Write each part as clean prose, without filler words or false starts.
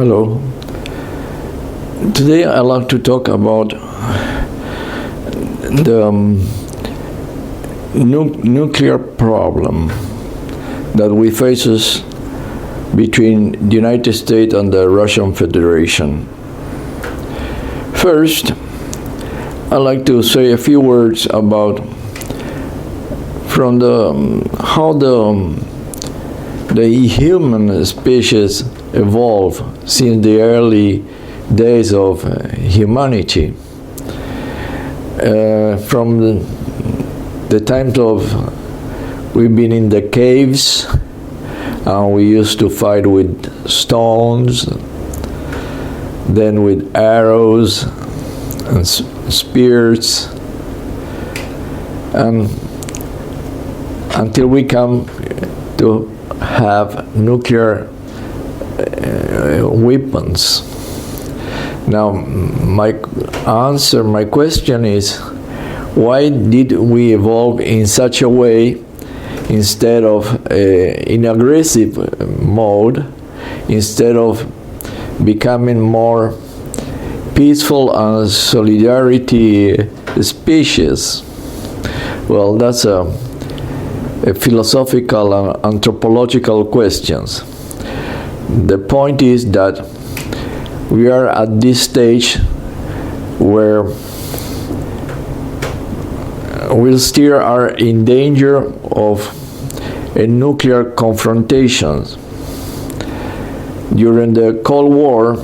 Hello. Today I'd like to talk about the nuclear problem that we faces between the United States and the Russian Federation. First, I'd like to say a few words about how the human species evolved since the early days of humanity. From the times of we've been in the caves, and we used to fight with stones, then with arrows and spears, and until we come to have nuclear weapons. Now, my question is, why did we evolve in such a way instead of in aggressive mode, instead of becoming more peaceful and solidarity species? Well, that's a philosophical and anthropological questions. The point is that we are at this stage where we still are in danger of a nuclear confrontation. During the Cold War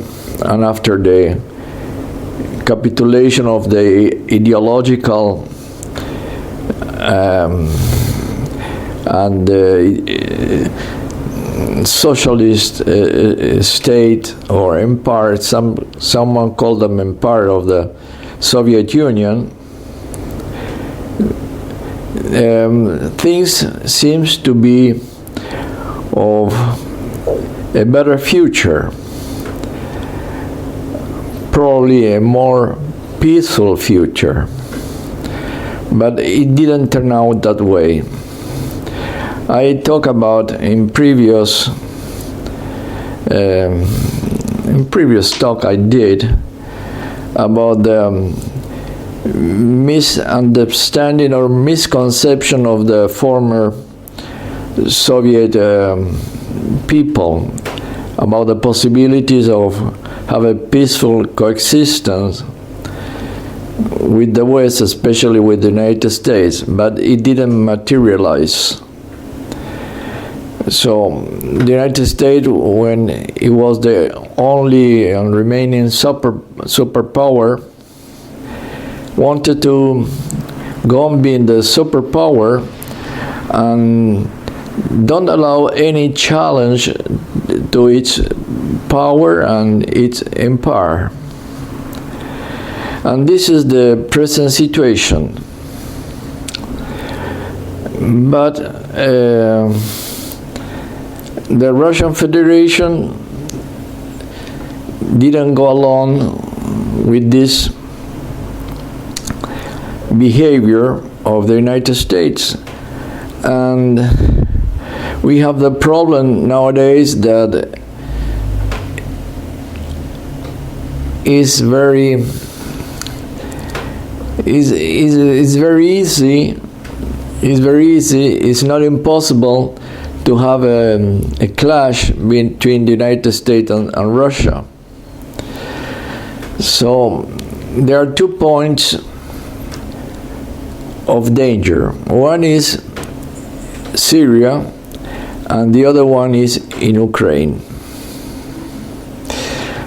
and after the capitulation of the ideological and socialist state or empire, someone called them empire of the Soviet Union, things seems to be of a better future, probably a more peaceful future, but it didn't turn out that way. I talk about in previous talk I did about the misunderstanding or misconception of the former Soviet people about the possibilities of have a peaceful coexistence with the West, especially with the United States, but it didn't materialize. So the United States, when it was the only remaining superpower, wanted to go on being the superpower and don't allow any challenge to its power and its empire. And this is the present situation. But the Russian Federation didn't go along with this behavior of the United States, and we have the problem nowadays that is very easy. It's not impossible to have a clash between the United States and Russia. So there are 2 points of danger. One is Syria, and the other one is in Ukraine.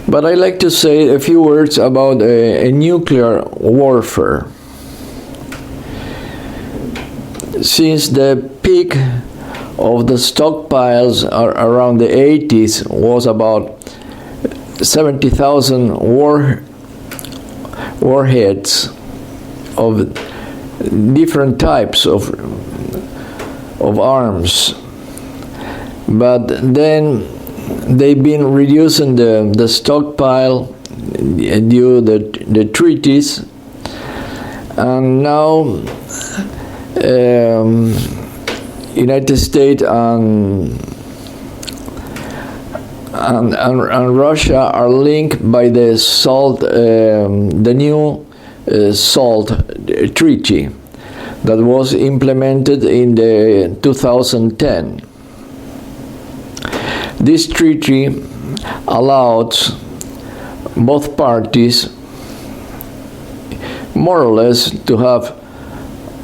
But I'd like to say a few words about a nuclear warfare. Since the peak of the stockpiles around the 80s was about 70,000 warheads of different types of arms, but then they've been reducing the stockpile due to the treaties, and now United States and and Russia are linked by the new SALT treaty that was implemented in the 2010. This treaty allowed both parties more or less to have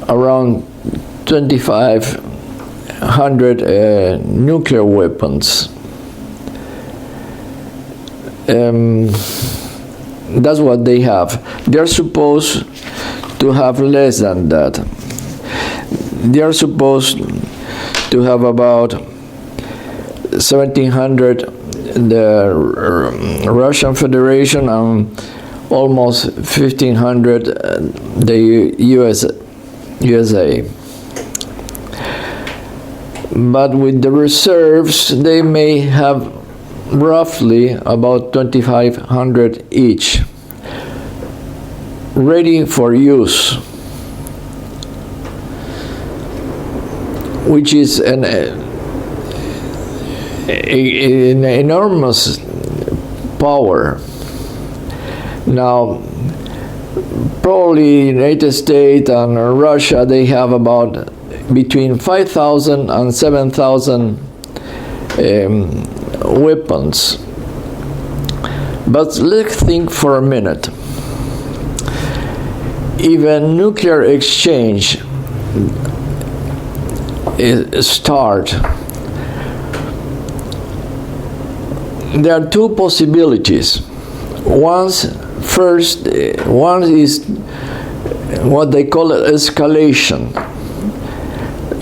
around 2,500 nuclear weapons. That's what they have. They're supposed to have less than that. They are supposed to have about 1,700 the Russian Federation and almost 1,500 the USA. But with the reserves, they may have roughly about 2,500 each, ready for use, which is an enormous power. Now, probably United States and Russia, they have about between 5,000 and 7,000 weapons. But let's think for a minute. If a nuclear exchange start, there are two possibilities. One is what they call escalation.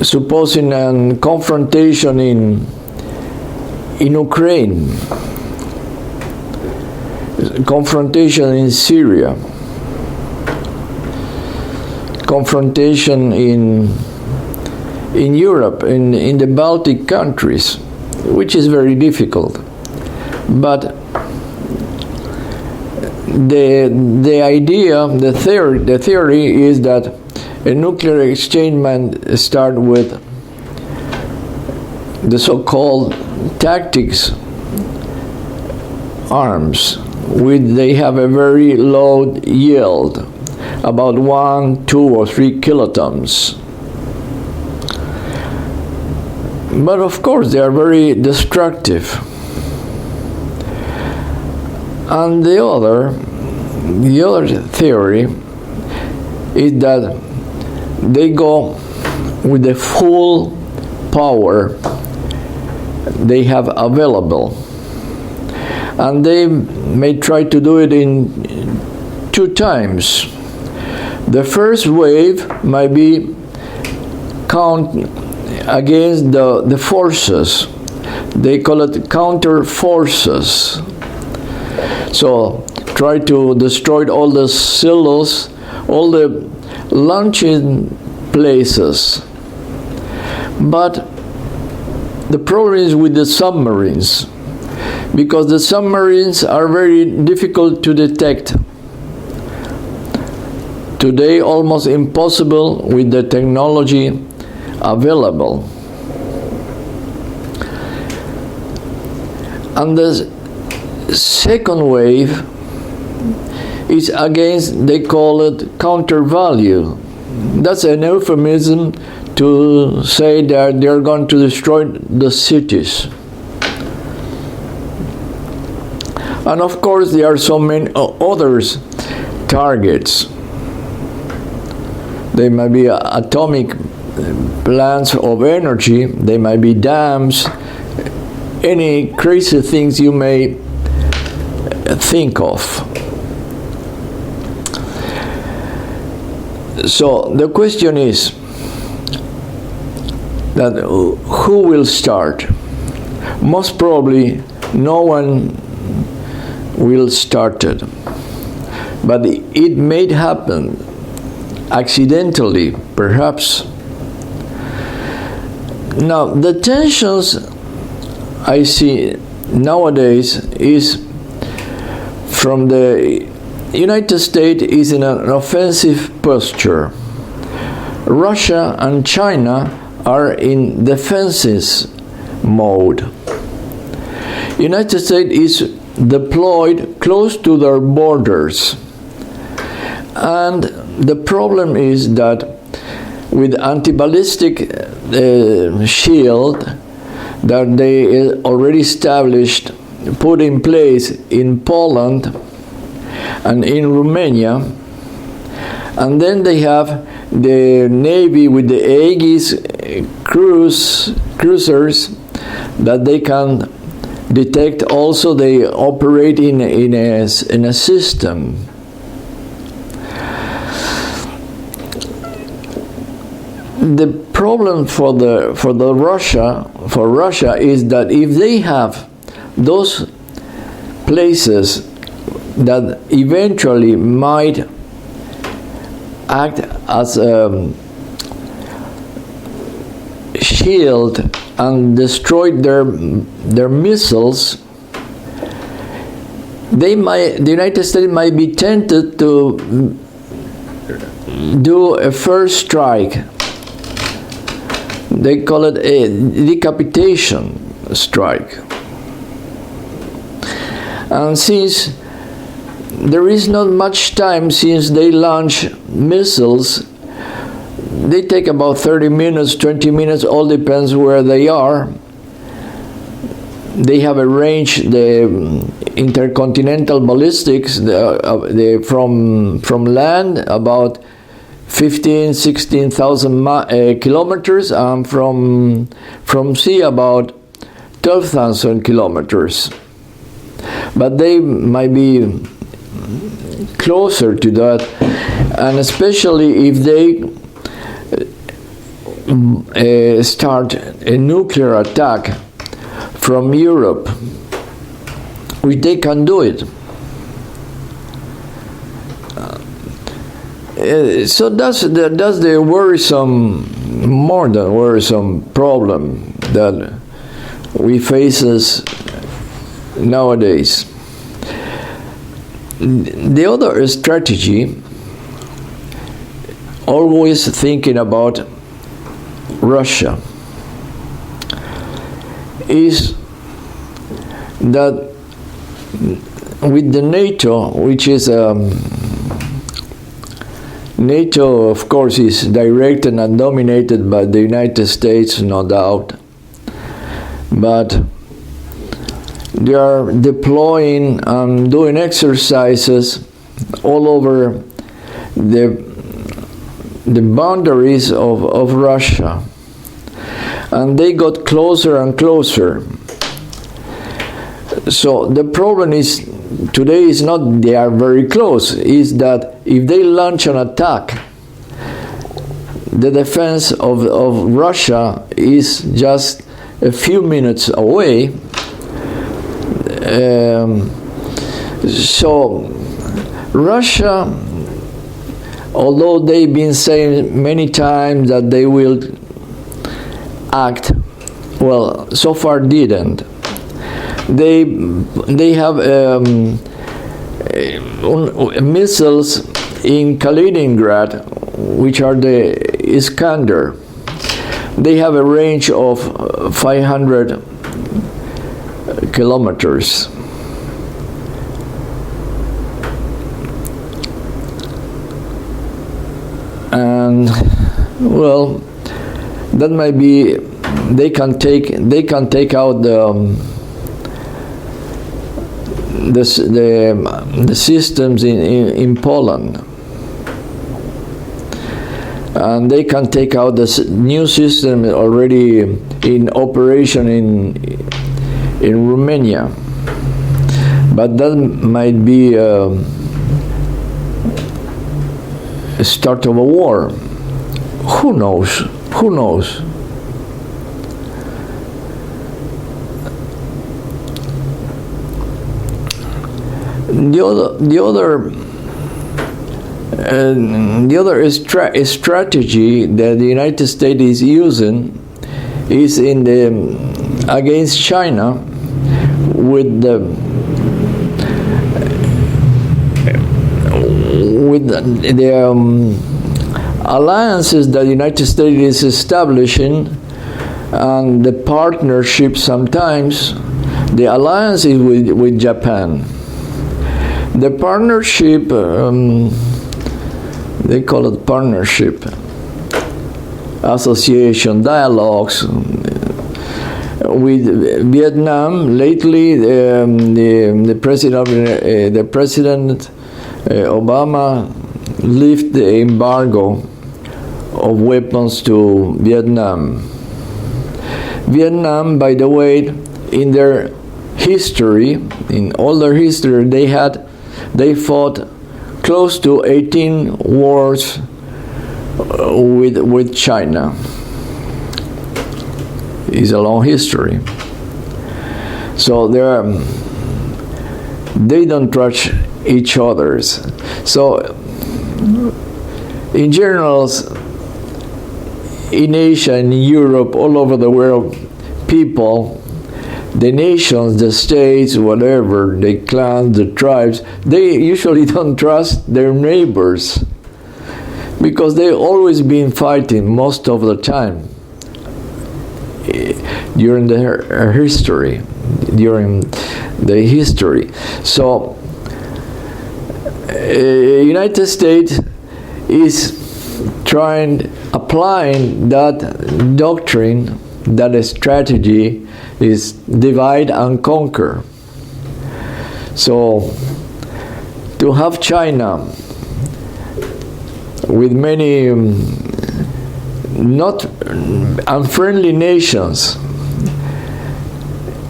Supposing a confrontation in Ukraine, confrontation in Syria, confrontation in Europe, in the Baltic countries, which is very difficult. But the idea, the theory is that a nuclear exchange might start with the so-called tactics arms, they have a very low yield, about 1, 2, or 3 kilotons. But of course they are very destructive. And the other theory is that they go with the full power they have available, and they may try to do it in 2 times. The first wave might be count against the forces. They call it counter forces. So try to destroy all the silos, all the launching places. But the problem is with the submarines, because the submarines are very difficult to detect. Today, almost impossible with the technology available. And the second wave is against, they call it counter value. That's an euphemism to say that they're going to destroy the cities. And of course there are so many other targets. They might be atomic plants of energy, they might be dams, any crazy things you may think of. So the question is that who will start? Most probably no one will start it, but it may happen accidentally, perhaps. Now the tensions I see nowadays is from the United States is in an offensive posture. Russia and China are in defensive mode. United States is deployed close to their borders. And the problem is that with anti-ballistic shield that they already established, put in place in Poland and in Romania, and then they have the Navy with the Aegis cruisers that they can detect. Also, they operate in a system. The problem for Russia is that if they have those places that eventually might act as a shield and destroy their missiles, the United States might be tempted to do a first strike. They call it a decapitation strike. And since there is not much time since they launch missiles, they take about 30 minutes, 20 minutes, all depends where they are. They have a range, the intercontinental ballistics, from land about 16,000 kilometers, and from sea about 12,000 kilometers. But they might be closer to that, and especially if they start a nuclear attack from Europe, which they can do it. So that's the worrisome, more than worrisome problem that we faces nowadays. The other strategy, always thinking about Russia, is that with the NATO, which is NATO, of course, is directed and dominated by the United States, no doubt, but they are deploying and doing exercises all over the boundaries of Russia, and they got closer and closer. So the problem is today is not they are very close, is that if they launch an attack, the defense of Russia is just a few minutes away. So Russia, although they've been saying many times that they will act, well, so far didn't. They have missiles in Kaliningrad, which are the Iskander. They have a range of 500 kilometers. And well, that might be they can take out the systems in Poland, and they can take out the new system already in operation in Romania. But that might be a start of a war. Who knows? Who knows? The other strategy that the United States is using is against China with the alliances that the United States is establishing, and the partnership sometimes The alliance is with Japan. The partnership, they call it partnership, association, dialogues with Vietnam. Lately, the President Obama lifted the embargo of weapons to Vietnam. Vietnam, by the way, in their history, in all their history, they fought close to 18 wars with China. It's a long history. So they don't trust each other's. So in general, in Asia, in Europe, all over the world, people, the nations, the states, whatever, the clans, the tribes, they usually don't trust their neighbors because they've always been fighting most of the time during their history, So, United States is applying that doctrine, that strategy is divide and conquer. So, to have China with many not unfriendly nations,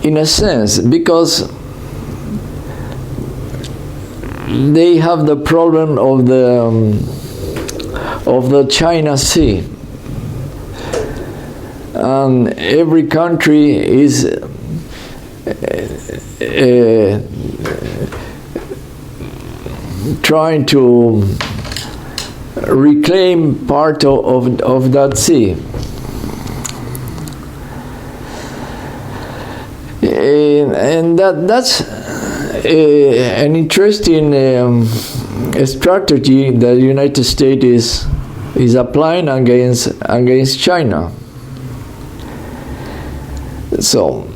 in a sense, because they have the problem of the China Sea, and every country is trying to reclaim part of that sea. And that's an interesting strategy that the United States is applying against China. So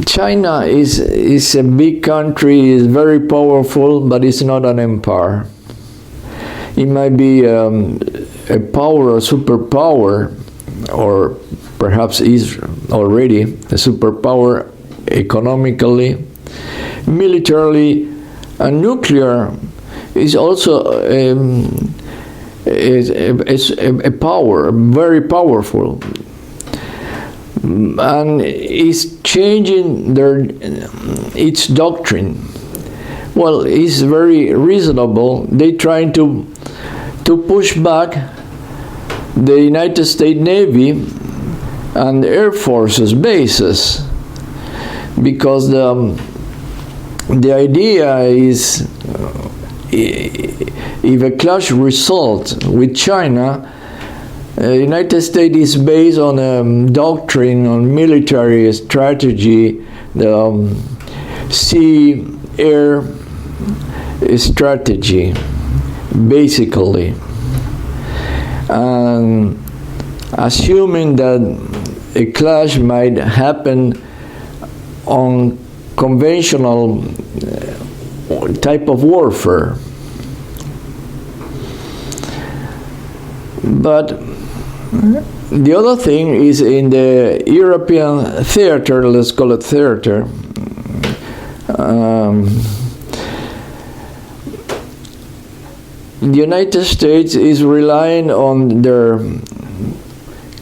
China is a big country, is very powerful, but it's not an empire. It might be a power, a superpower, or perhaps is already a superpower economically, militarily, and nuclear is also a power, very powerful, and is changing its doctrine. Well, it's very reasonable. They trying to push back the United States Navy and Air Force's bases, because the idea is if a clash results with China, the United States is based on a doctrine, on military strategy, the sea-air strategy, basically. And assuming that a clash might happen on conventional type of warfare. But the other thing is in the European theater, let's call it theater, the United States is relying on their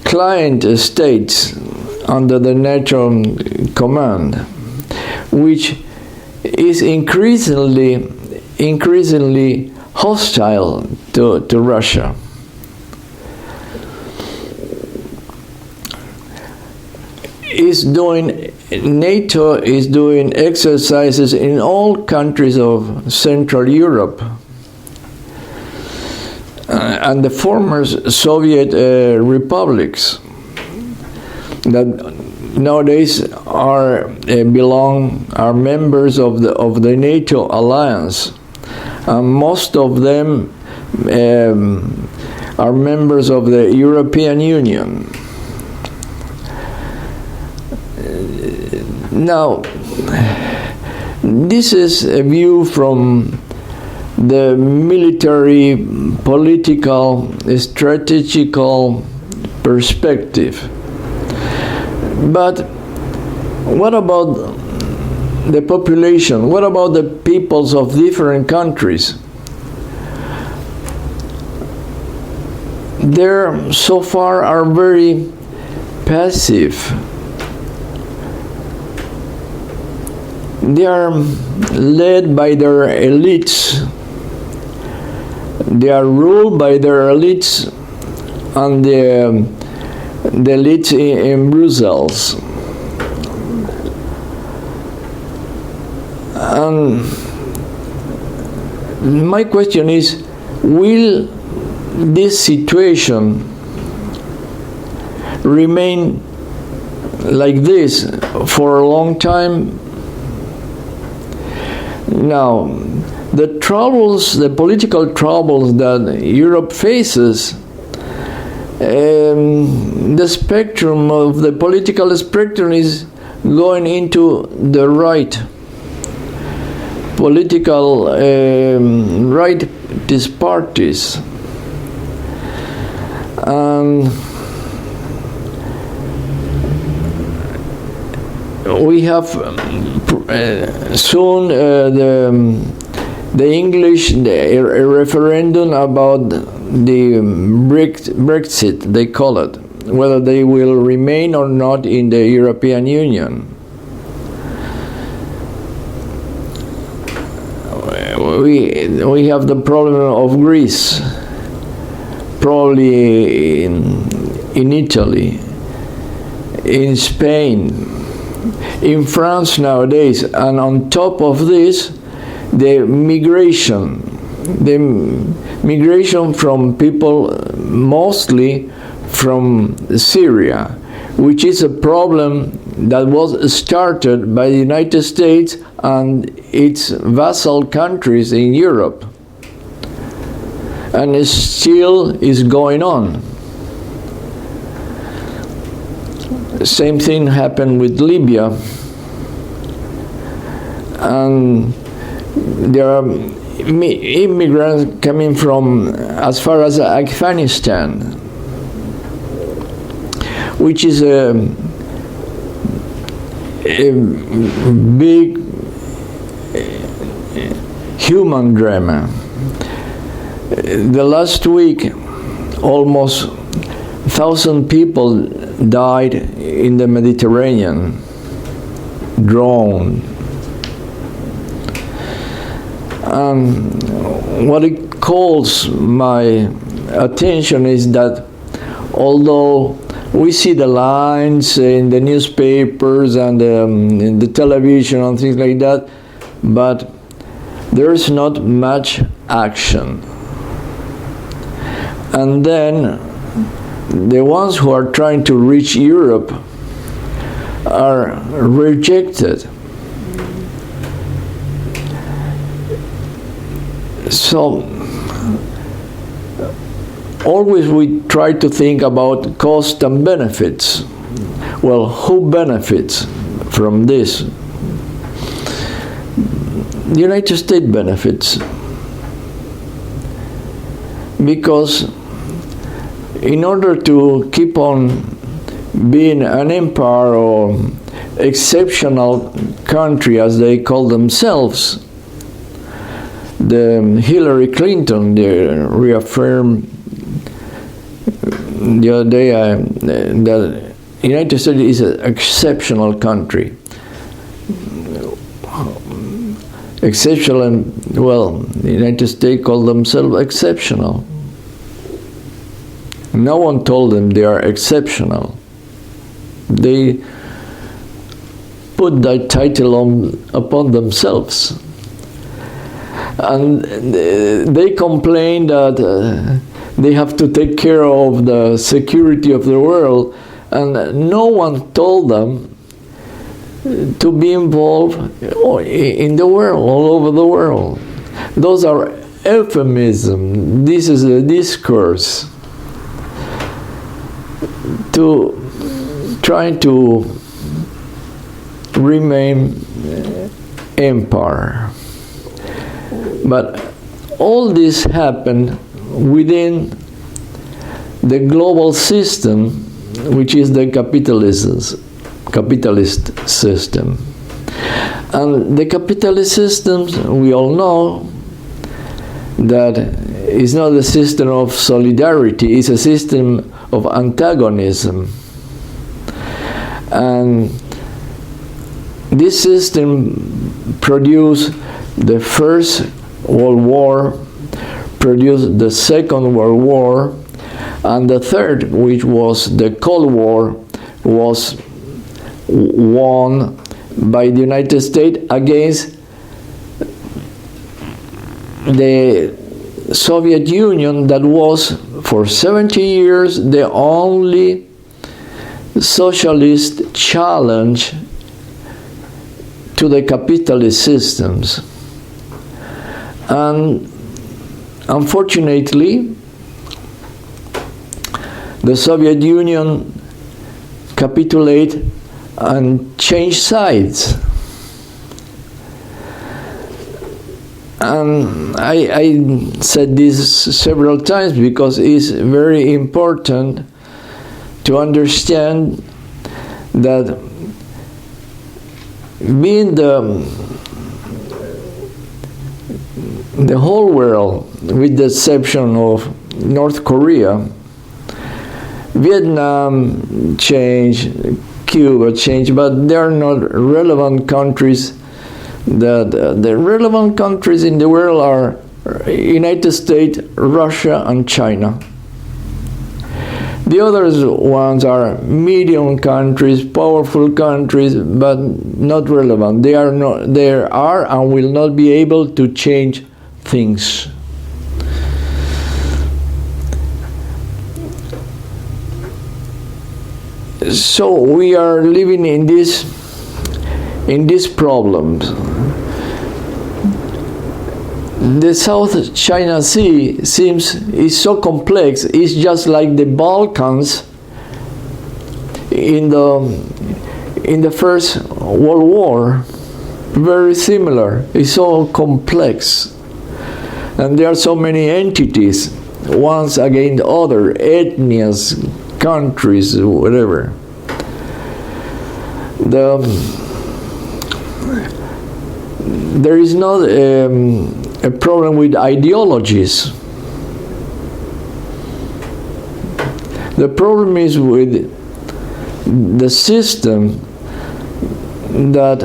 client states under the NATO command, which is increasingly hostile to Russia. NATO is doing exercises in all countries of Central Europe and the former Soviet republics that nowadays are members of the NATO alliance. Most of them are members of the European Union. Now, this is a view from the military, political, strategical perspective. But what about the population? What about the peoples of different countries? They so far are very passive. They are led by their elites. They are ruled by their elites and the elites in Brussels. And my question is, will this situation remain like this for a long time? Now, the troubles, the political troubles that Europe faces, the spectrum of the political spectrum is going into the right. Political rightist parties. And we have soon the English a referendum about the Brexit, they call it, whether they will remain or not in the European Union. We have the problem of Greece, probably in Italy, in Spain, in France nowadays, and on top of this, the migration from people mostly from Syria, which is a problem that was started by the United States and its vassal countries in Europe, and it still is going on. Same thing happened with Libya, and there are immigrants coming from as far as Afghanistan, which is a big human drama. The last week, almost 1,000 people died in the Mediterranean, drowned. What it calls my attention is that although we see the lines in the newspapers and in the television and things like that, but there's not much action. And then the ones who are trying to reach Europe are rejected. So always we try to think about cost and benefits. Well, who benefits from this? The United States benefits, because in order to keep on being an empire or exceptional country, as they call themselves, the Hillary Clinton reaffirmed the other day that the United States is an exceptional country. Exceptional, well, the United States call themselves exceptional. No one told them they are exceptional. They put that title upon themselves. And they complain that they have to take care of the security of the world, and no one told them to be involved in the world, all over the world. Those are euphemisms. This is a discourse to try to remain empire. But all this happened within the global system, which is the capitalist system. And the capitalist systems, we all know that is not a system of solidarity, it's a system of antagonism. And this system produced the First World War, produced the Second World War, and the third, which was the Cold War, was won by the United States against the Soviet Union, that was for 70 years the only socialist challenge to the capitalist systems. And unfortunately, the Soviet Union capitulated and changed sides. And I said this several times because it's very important to understand that being the whole world, with the exception of North Korea, Vietnam changed, Cuba changed, but they are not relevant countries. The relevant countries in the world are United States, Russia, and China. The other ones are medium countries, powerful countries, but not relevant. They are and will not be able to change things. So we are living in these problems. The South China Sea is so complex. It's just like the Balkans in the First World War. Very similar. It's so complex, and there are so many entities, ones against other, ethnies, countries, whatever. There is not a problem with ideologies. The problem is with the system that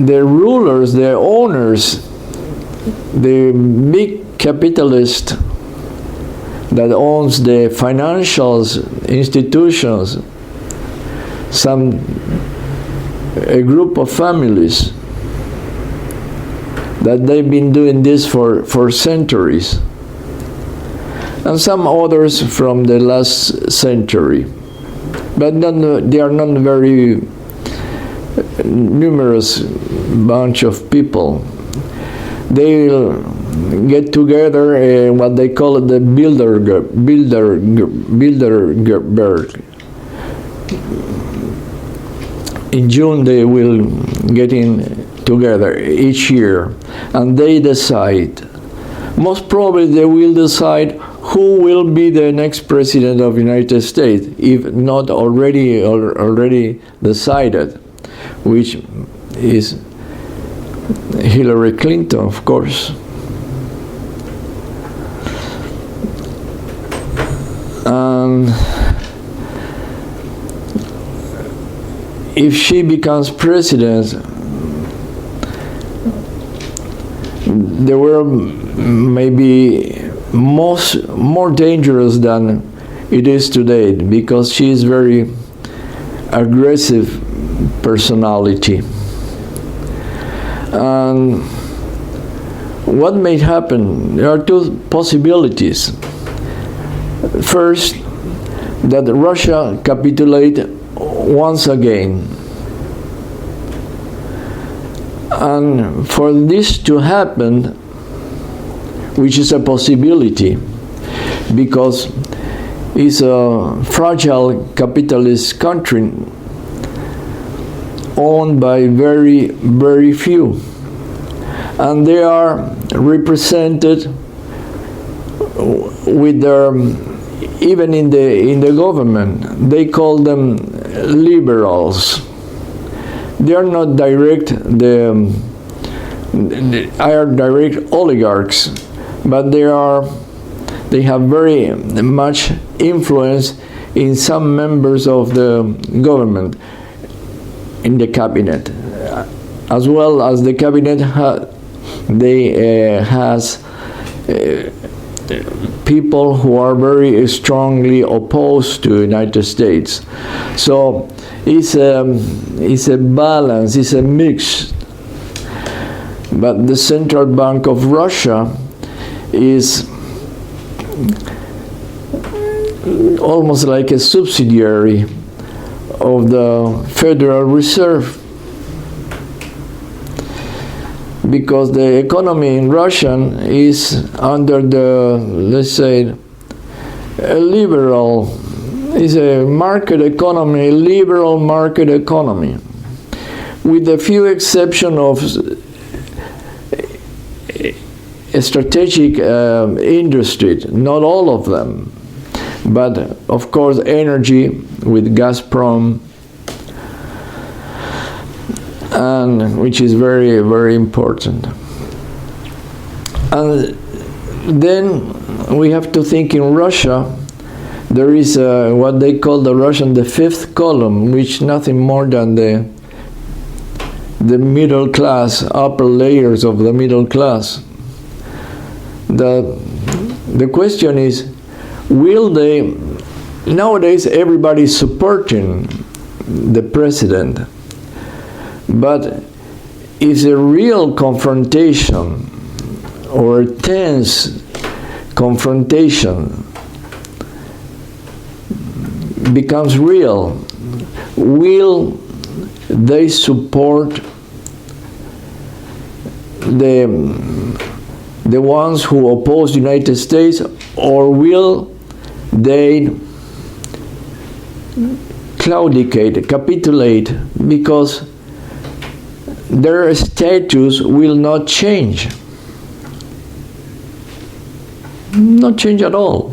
the rulers, the owners, the big capitalist that owns the financial institutions, a group of families that they've been doing this for centuries, and some others from the last century, but they are not very numerous bunch of people. They'll get together what they call the Bilderberg. In June they will get in together each year, and they decide. Most probably they will decide who will be the next president of the United States, if not already decided, which is Hillary Clinton, of course. If she becomes president, the world may be more dangerous than it is today, because she is very aggressive personality. And what may happen? There are two possibilities. First, that Russia capitulate once again. And for this to happen, which is a possibility, because it's a fragile capitalist country, owned by very, very few. And they are represented with their, even in the government, they call them liberals. They are not direct oligarchs, but they have very much influence in some members of the government, in the cabinet, as well as the cabinet has people who are very strongly opposed to the United States. So it's a balance, it's a mix. But the Central Bank of Russia is almost like a subsidiary of the Federal Reserve, because the economy in Russia is under the, let's say, a liberal, is a market economy, a liberal market economy, with a few exceptions of strategic industry, not all of them, but of course energy with Gazprom, and which is very, very important. And then we have to think in Russia, there is what they call the Russian, the fifth column, which nothing more than the middle class, upper layers of the middle class. The question is, will they, nowadays everybody is supporting the president, but is a real confrontation or a tense confrontation becomes real, will they support the ones who oppose the United States, or will they claudicate, capitulate, because their status will not change. Not change at all.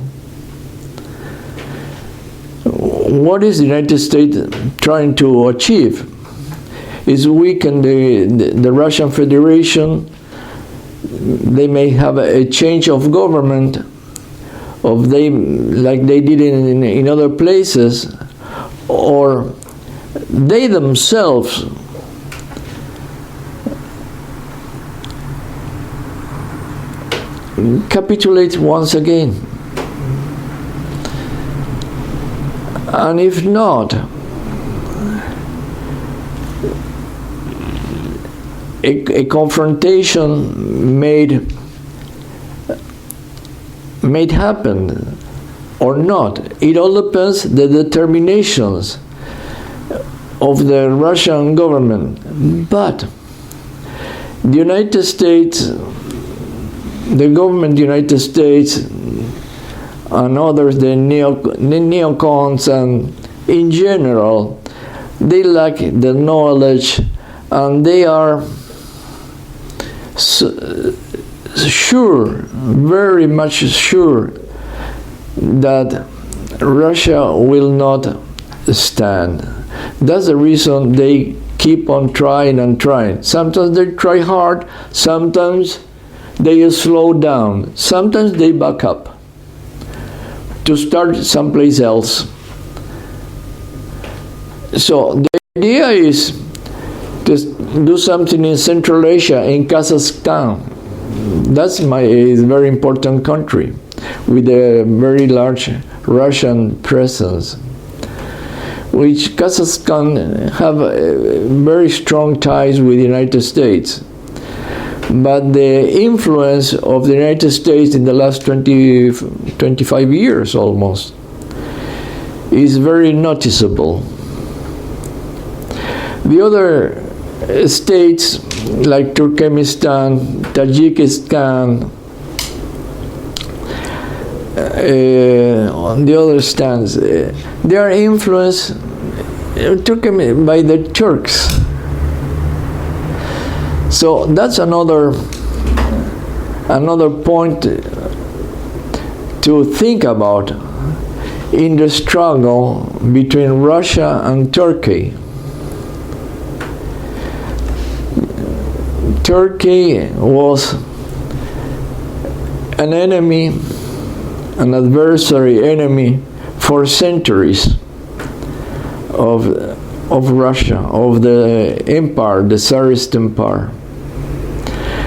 What is the United States trying to achieve? Is weaken the Russian Federation. They may have a change of government, like they did in other places, or they themselves capitulate once again. And if not, a confrontation made happen or not. It all depends the determinations of the Russian government. But the United States, the government of the United States and others, the neocons, and in general, they lack the knowledge, and they are sure, very much sure, that Russia will not stand. That's the reason they keep on trying and trying. Sometimes they try hard, sometimes they slow down, sometimes they back up to start someplace else. So the idea is to do something in Central Asia, in Kazakhstan. That's a very important country with a very large Russian presence, which Kazakhstan have very strong ties with the United States. But the influence of the United States in the last 25 years almost is very noticeable. The other states like Turkmenistan, Tajikistan, on the other stands, they are influenced by the Turks. So that's another point to think about in the struggle between Russia and Turkey. Turkey was an enemy, an adversary enemy for centuries of Russia, of the empire, the Tsarist empire.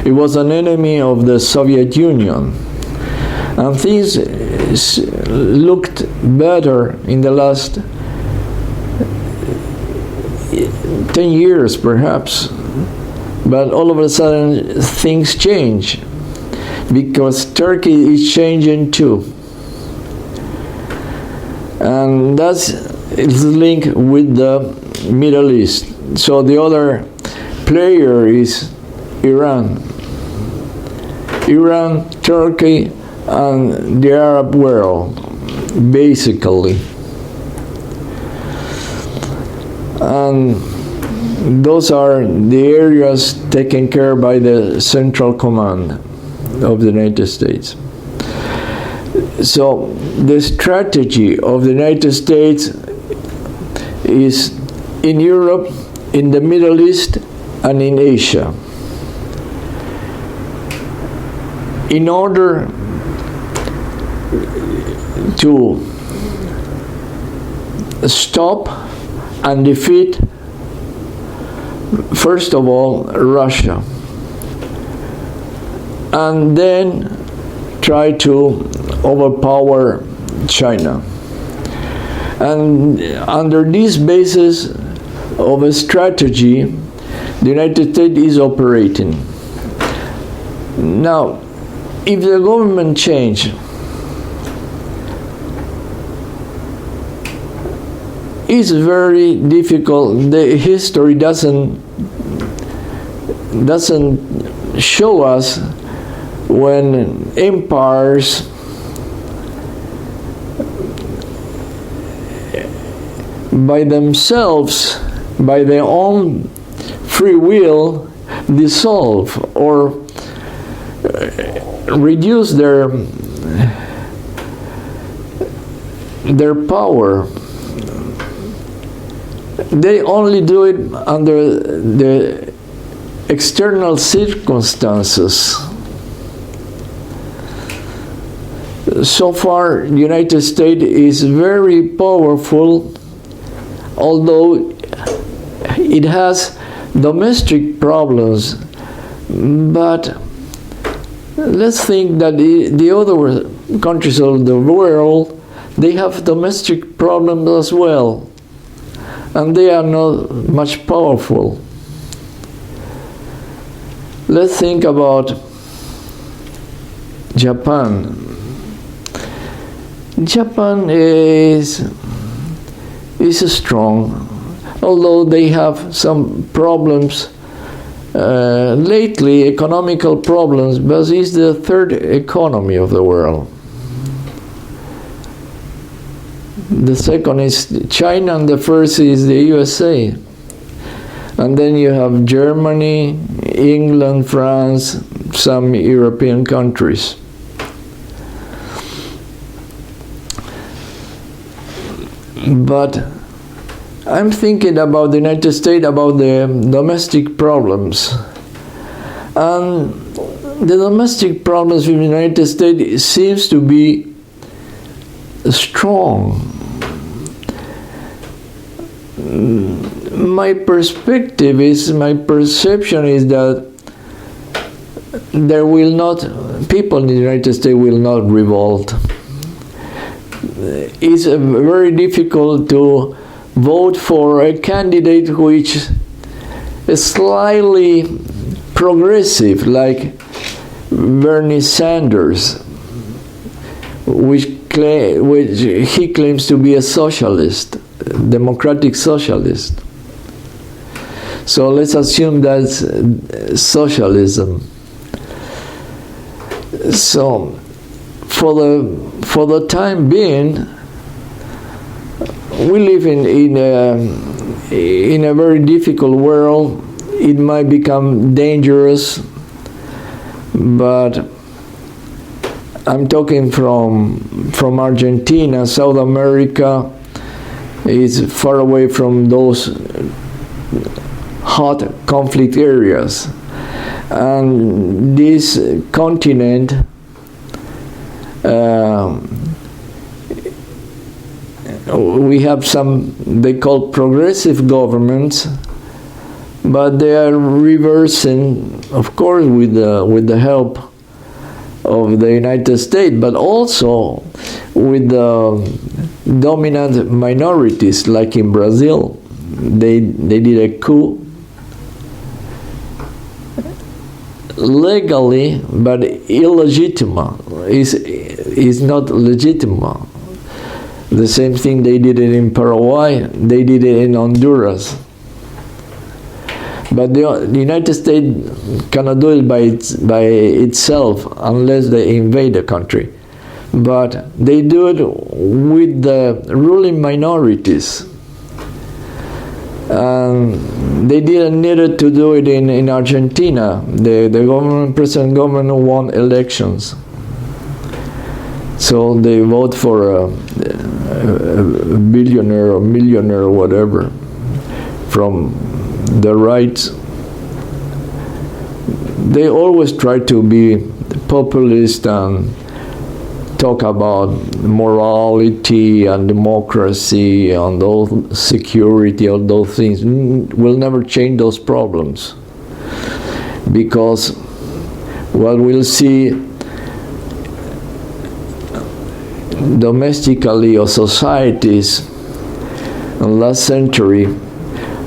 It was an enemy of the Soviet Union. And things looked better in the last 10 years, perhaps. But all of a sudden, things change, because Turkey is changing too. And that's linked with the Middle East. So the other player is Iran. Iran, Turkey, and the Arab world, basically. And those are the areas taken care by the Central Command of the United States. So the strategy of the United States is in Europe, in the Middle East, and in Asia. In order to stop and defeat, first of all, Russia, and then try to overpower China. And under this basis of a strategy, the United States is operating. Now, if the government change, it's very difficult. The history doesn't show us when empires by themselves, by their own free will, dissolve or reduce their power. They only do it under the external circumstances. So far, the United States is very powerful, although it has domestic problems. But let's think that the other countries of the world, they have domestic problems as well, and they are not much powerful. Let's think about Japan. Japan is strong, although they have some problems lately, economical problems, but it's the third economy of the world. The second is China, and the first is the USA. And then you have Germany, England, France, some European countries. But I'm thinking about the United States, about the domestic problems. And the domestic problems in the United States seems to be strong. My perception is that people in the United States will not revolt. It's very difficult to vote for a candidate which is slightly progressive, like Bernie Sanders, which he claims to be a socialist, democratic socialist. So let's assume that's socialism. So for the time being, we live in a very difficult world it might become dangerous, but I'm talking from Argentina. South America is far away from those hot conflict areas. And this continent we have some, they call progressive governments, but they are reversing, of course, with the help of the United States, but also with the dominant minorities, like in Brazil. They did a coup legally, but illegitimate. Is not legitimate. The same thing they did it in Paraguay, they did it in Honduras. But the United States cannot do it by itself unless they invade the country. But they do it with the ruling minorities. They didn't need to do it in Argentina. The present government won elections. So they vote for a billionaire or millionaire or whatever from the right. They always try to be populist and talk about morality and democracy and those security, all those things. Will never change those problems, because what we'll see domestically or societies in last century,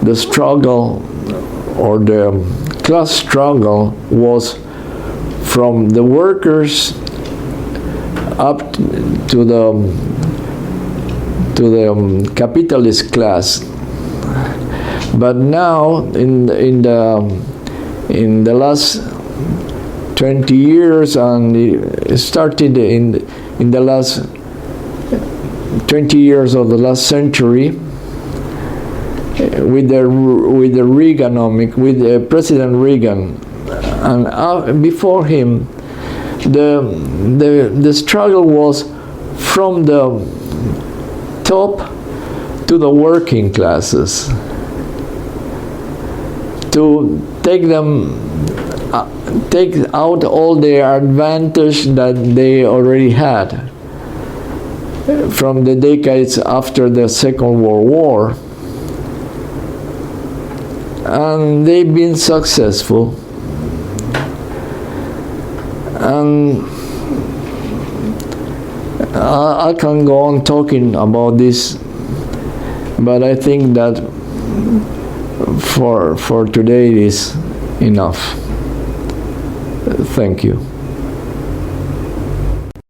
the struggle or the class struggle was from the workers up to the capitalist class. But now in the last 20 years, and it started in the last 20 years of the last century, with the Reaganomics, with President Reagan, and before him, the struggle was from the top to the working classes to take out all the advantage that they already had from the decades after the Second World War. And they've been successful. And I can go on talking about this, but I think that for today it is enough. Thank you.